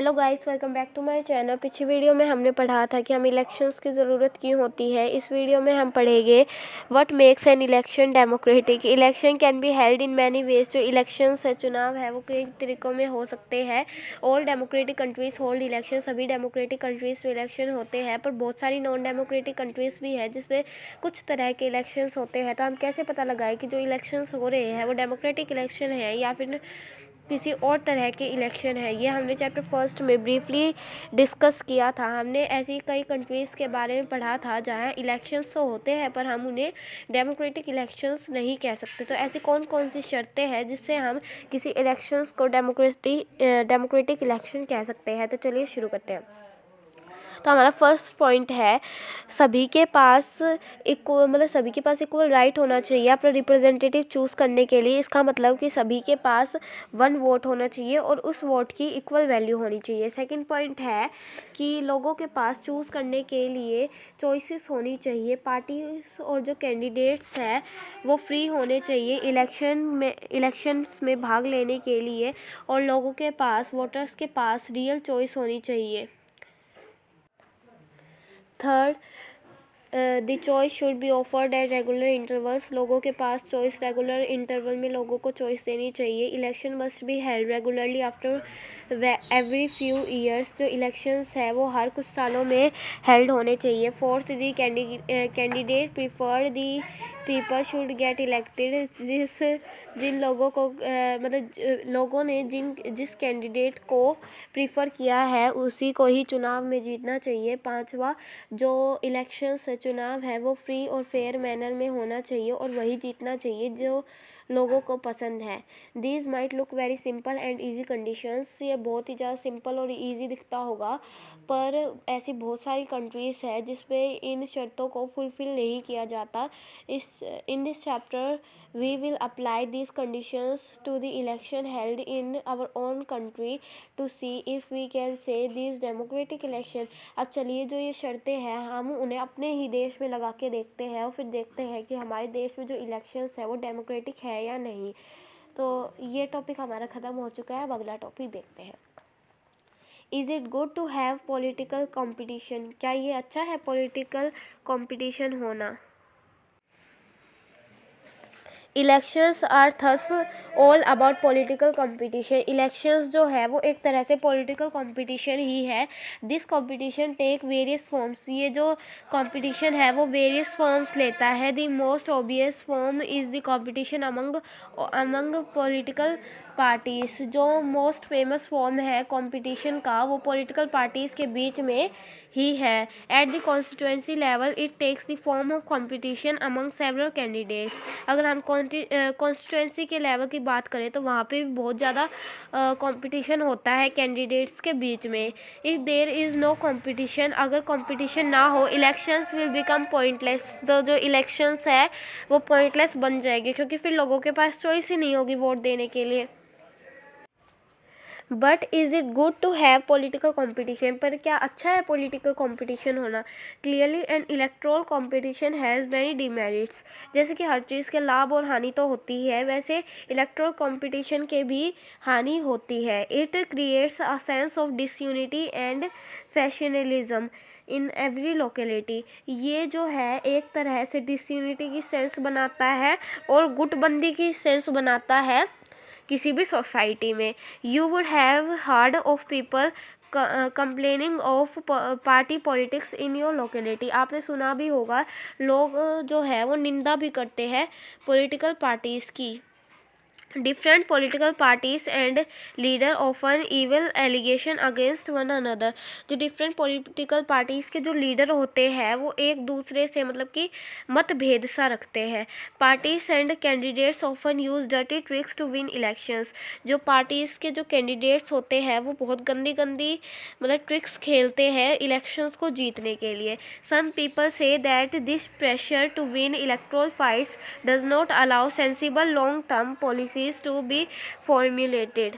Hello guys, welcome back to my channel. पिछली video में हमने पढ़ा था कि हमें इलेक्शंस की ज़रूरत क्यों होती है। इस वीडियो में हम पढ़ेंगे what makes an election democratic. Election can be held in many ways. जो इलेक्शंस है, चुनाव है, वो कई तरीक़ों में हो सकते हैं। All democratic countries hold election. सभी डेमोक्रेटिक कंट्रीज़ में इलेक्शन होते हैं, पर बहुत सारी नॉन डेमोक्रेटिक कंट्रीज़ भी है जिसमें कुछ तरह के इलेक्शंस होते हैं। तो हम कैसे पता लगाएं कि जो इलेक्शंस हो रहे हैं वो डेमोक्रेटिक इलेक्शन है या फिर किसी और तरह के इलेक्शन है। ये हमने चैप्टर फर्स्ट में ब्रीफली डिस्कस किया था। हमने ऐसी कई कंट्रीज़ के बारे में पढ़ा था जहाँ इलेक्शंस तो होते हैं पर हम उन्हें डेमोक्रेटिक इलेक्शंस नहीं कह सकते। तो ऐसी कौन कौन सी शर्तें हैं जिससे हम किसी इलेक्शंस को डेमोक्रेटिक इलेक्शन कह सकते हैं। तो चलिए शुरू करते हैं। तो हमारा फर्स्ट पॉइंट है सभी के पास इक्वल राइट होना चाहिए अपना रिप्रेजेंटेटिव चूज़ करने के लिए। इसका मतलब कि सभी के पास वन वोट होना चाहिए और उस वोट की इक्वल वैल्यू होनी चाहिए। सेकंड पॉइंट है कि लोगों के पास चूज़ करने के लिए चॉइसेस होनी चाहिए। पार्टीज और जो कैंडिडेट्स हैं वो फ्री होने चाहिए इलेक्शंस में भाग लेने के लिए, और लोगों के पास, वोटर्स के पास रियल चॉइस होनी चाहिए। Third, the choice should be offered at regular intervals. लोगों के पास चॉइस रेगुलर इंटरवल में लोगों को चॉइस देनी चाहिए। Election must be held regularly after every few years. जो इलेक्शंस है वो हर कुछ सालों में हेल्ड होने चाहिए। Fourth, the candidate preferred the people should get elected. जिन लोगों को लोगों ने जिस कैंडिडेट को प्रीफर किया है उसी को ही चुनाव में जीतना चाहिए। पांचवा, जो इलेक्शंस है, चुनाव है, वो फ्री और फेयर मैनर में होना चाहिए और वही जीतना चाहिए जो लोगों को पसंद है। These might look very simple and easy conditions. ये बहुत ही ज़्यादा सिंपल और ईजी दिखता होगा, पर ऐसी बहुत सारी कंट्रीज़ है जिसमें इन शर्तों को फुलफ़िल नहीं किया जाता। In this chapter we will apply these conditions to the election held in our own country to see if we can say these democratic election। अब चलिए जो ये शर्तें हैं हम उन्हें अपने ही देश में लगा के देखते हैं और फिर देखते हैं कि हमारे देश में जो इलेक्शंस है वो डेमोक्रेटिक है या नहीं। तो ये टॉपिक हमारा ख़त्म हो चुका है। अब अगला टॉपिक देखते हैं। Is it good to have political competition. क्या ये अच्छा है पॉलिटिकल कंपटीशन होना? Elections are thus all about political competition. Elections जो है वो एक तरह से पॉलिटिकल कंपटीशन ही है। This competition take various forms. ये जो कंपटीशन है वो वेरियस फॉर्म्स लेता है। The most obvious form is the competition among political parties. जो मोस्ट फेमस फॉर्म है कंपटीशन का वो पॉलिटिकल पार्टीज़ के बीच में ही है। At the constituency level it takes the form of competition among several candidates. अगर हम कॉन्स्टिट्यूंसी के लेवल की बात करें तो वहाँ पे भी बहुत ज़्यादा कंपटीशन होता है कैंडिडेट्स के बीच में। If there is no competition, अगर कंपटीशन ना हो, इलेक्शंस विल बिकम पॉइंटलेस। तो जो इलेक्शंस है वो पॉइंटलेस बन जाएगी क्योंकि फिर लोगों के पास चॉइस ही नहीं होगी वोट देने के लिए। But is it good to have political competition. पर क्या अच्छा है पॉलिटिकल कंपटीशन होना? Clearly an electoral competition has many demerits. जैसे कि हर चीज़ के लाभ और हानि तो होती है, वैसे इलेक्ट्रल कंपटीशन के भी हानि होती है। It creates a sense of disunity and factionalism in every locality. ये जो है एक तरह से डिसयूनिटी की सेंस बनाता है और गुटबंदी की सेंस बनाता है किसी भी सोसाइटी में। You would have heard of people complaining of party politics in your locality. आपने सुना भी होगा लोग जो है वो निंदा भी करते हैं पॉलिटिकल पार्टीज़ की। Different political parties and leader often evil allegation against one another. जो डिफरेंट पॉलिटिकल पार्टीज़ के जो लीडर होते हैं वो एक दूसरे से कि मतभेद सा रखते हैं। Parties and candidates often use dirty tricks to win elections. जो पार्टीज़ के जो कैंडिडेट्स होते हैं वो बहुत गंदी ट्रिक्स खेलते हैं इलेक्शंस को जीतने के लिए। Some people say that this pressure to win electoral fights does not allow sensible long term policies to be formulated।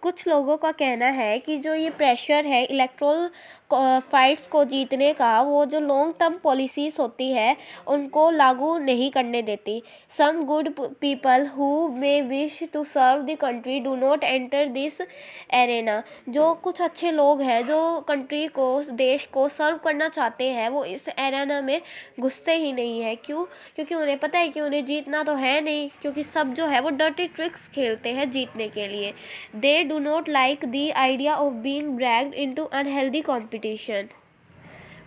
कुछ लोगों का कहना है कि जो ये प्रेशर है इलेक्ट्रल फाइट्स को जीतने का वो जो लॉन्ग टर्म पॉलिसीज़ होती है उनको लागू नहीं करने देती। Some good people who may wish to serve the country do not enter this arena. जो कुछ अच्छे लोग हैं जो कंट्री को, देश को सर्व करना चाहते हैं, वो इस एरेना में घुसते ही नहीं है। क्यों? क्योंकि उन्हें पता है कि उन्हें जीतना तो है नहीं, क्योंकि सब जो है वो डर्टी ट्रिक्स खेलते हैं जीतने के लिए। They do not like the idea of being dragged into unhealthy competition.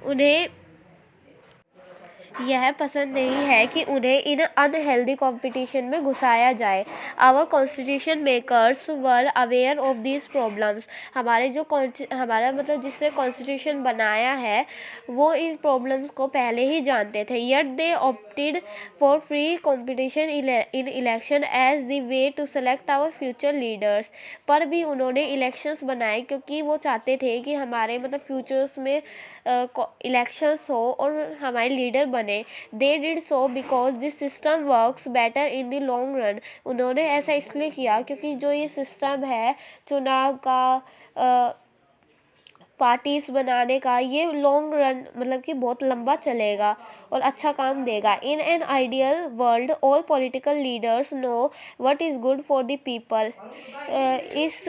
उन्हें यह पसंद नहीं है कि उन्हें इन अनहेल्दी कंपटीशन में घुसाया जाए। Our constitution makers were aware of this problems. हमारा मतलब जिसने कॉन्स्टिट्यूशन बनाया है वो इन प्रॉब्लम्स को पहले ही जानते थे। Yet they opted for free competition in election as the way to select our future leaders. पर भी उन्होंने इलेक्शंस बनाए क्योंकि वो चाहते थे कि हमारे मतलब फ्यूचर्स में इलेक्शंस हो और हमारे लीडर बने। They did so because this system works better in the long run. उन्होंने ऐसा इसलिए किया क्योंकि जो ये सिस्टम है चुनाव का, पार्टीज बनाने का, ये लॉन्ग रन मतलब कि बहुत लंबा चलेगा और अच्छा काम देगा। In an ideal world all political leaders know what is good for the people. इस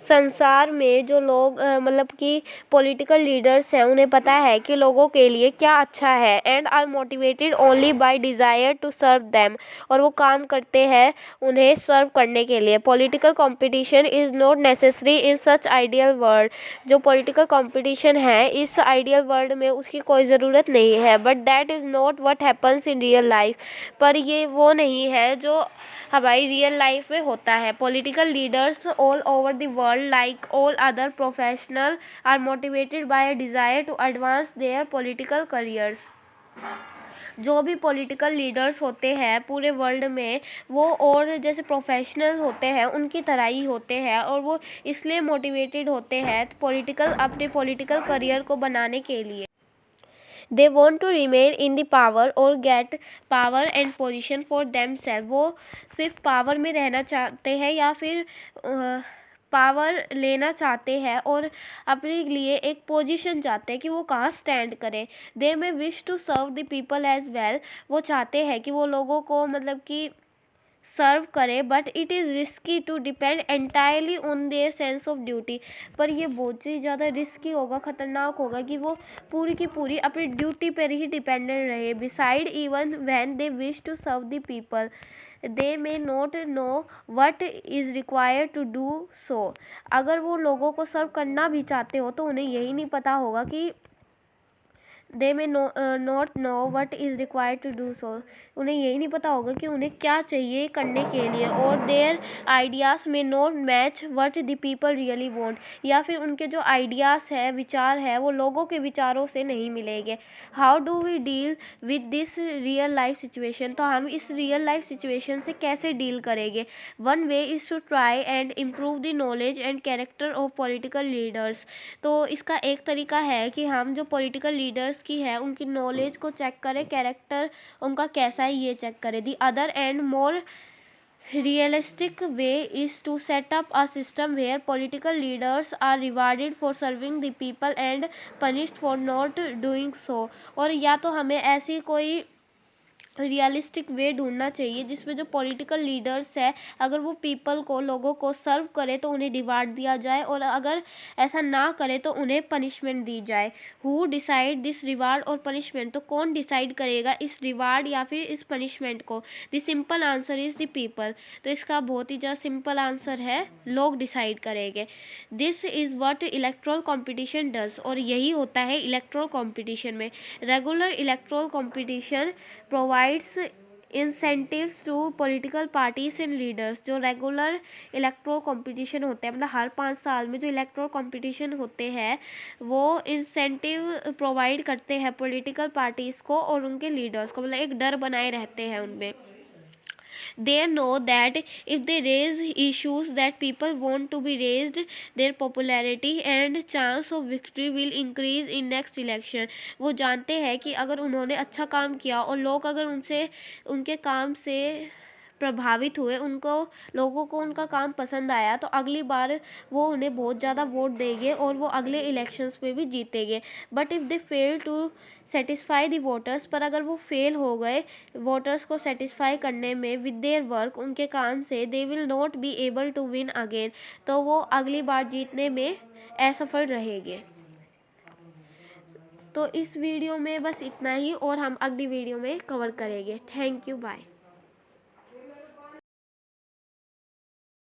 संसार में जो लोग मतलब कि पॉलिटिकल लीडर्स हैं उन्हें पता है कि लोगों के लिए क्या अच्छा है। And are motivated only by desire to serve them. और वो काम करते हैं उन्हें सर्व करने के लिए। Political competition is not necessary in such ideal world. जो पॉलिटिकल कंपटीशन है इस आइडियल वर्ल्ड में उसकी कोई ज़रूरत नहीं है। But that is not what happens in real life. पर ये वो नहीं है जो हमारी रियल लाइफ में होता है। Political leaders all over the world like all other professional are motivated by a desire to advance their political careers. जो भी पॉलिटिकल लीडर्स होते हैं पूरे वर्ल्ड में वो और जैसे प्रोफेशनल होते हैं उनकी तरह ही होते हैं और वो इसलिए मोटिवेटेड होते हैं अपने पॉलिटिकल करियर को बनाने के लिए। They want to remain in the power और get power and position for them self. वो सिर्फ पावर में रहना चाहते हैं या फिर पावर लेना चाहते हैं और अपने लिए एक पोजीशन चाहते हैं कि वो कहाँ स्टैंड करें। They may wish to serve the people as well. वो चाहते हैं कि वो लोगों को मतलब कि सर्व करे। But it is risky to depend entirely on their sense of duty. पर ये बहुत ही ज़्यादा रिस्की होगा, ख़तरनाक होगा कि वो पूरी की पूरी अपनी ड्यूटी पर ही डिपेंडेंट रहे। Beside even when they wish to serve the people they may not know what is required to do so. अगर वो लोगों को सर्व करना भी चाहते हो तो उन्हें यही नहीं पता होगा कि they may not know what is required to do so. उन्हें यही नहीं पता होगा कि उन्हें क्या चाहिए करने के लिए। और देयर आइडियाज़ में not match what the people really want. या फिर उनके जो आइडियाज़ हैं, विचार है, वो लोगों के विचारों से नहीं मिलेंगे। How do we deal with this real life situation. तो हम इस रियल लाइफ सिचुएशन से कैसे डील करेंगे। One way is to try and improve the knowledge and character of political leaders. तो इसका एक तरीका है कि हम जो पॉलिटिकल लीडर्स की है उनकी नॉलेज को चेक करें, कैरेक्टर उनका कैसा है ये चेक करें। The other and more realistic way is to set up a system where political leaders are rewarded for serving the people and punished for not doing so। और या तो हमें ऐसी कोई रियलिस्टिक वे ढूंढना चाहिए जिसमें जो पॉलिटिकल लीडर्स है अगर वो पीपल को, लोगों को सर्व करे तो उन्हें रिवार्ड दिया जाए और अगर ऐसा ना करे तो उन्हें पनिशमेंट दी जाए। हु डिसाइड दिस रिवार्ड और पनिशमेंट। तो कौन डिसाइड करेगा इस रिवार्ड या फिर इस पनिशमेंट को। The simple answer is the people. तो इसका बहुत ही ज़्यादा सिंपल आंसर है, लोग डिसाइड करेंगे। This is what electoral competition does. और यही होता है इलेक्ट्रल कॉम्पिटिशन में। Regular electoral competition provides incentives to political parties and leaders. जो रेगुलर इलेक्ट्रल कंपटीशन होते हैं मतलब हर 5 साल में जो इलेक्ट्रल कंपटीशन होते हैं वो इंसेंटिव प्रोवाइड करते हैं पॉलिटिकल पार्टीज़ को और उनके लीडर्स को, मतलब एक डर बनाए रहते हैं उनमें। They know that if they raise issues that people want to be raised, their popularity and chance of victory will increase in next election। वो जानते हैं कि अगर उन्होंने अच्छा काम किया और लोग अगर उनसे, उनके काम से प्रभावित हुए, उनको लोगों को उनका काम पसंद आया, तो अगली बार वो उन्हें बहुत ज़्यादा वोट देंगे और वो अगले इलेक्शंस में भी जीतेंगे। But if they fail to satisfy the voters, पर अगर वो फेल हो गए वोटर्स को सेटिस्फाई करने में विद देयर वर्क, उनके काम से, they will not be able to win again, तो वो अगली बार जीतने में असफल रहेंगे। तो इस वीडियो में बस इतना ही, और हम अगली वीडियो में कवर करेंगे। Thank you, bye.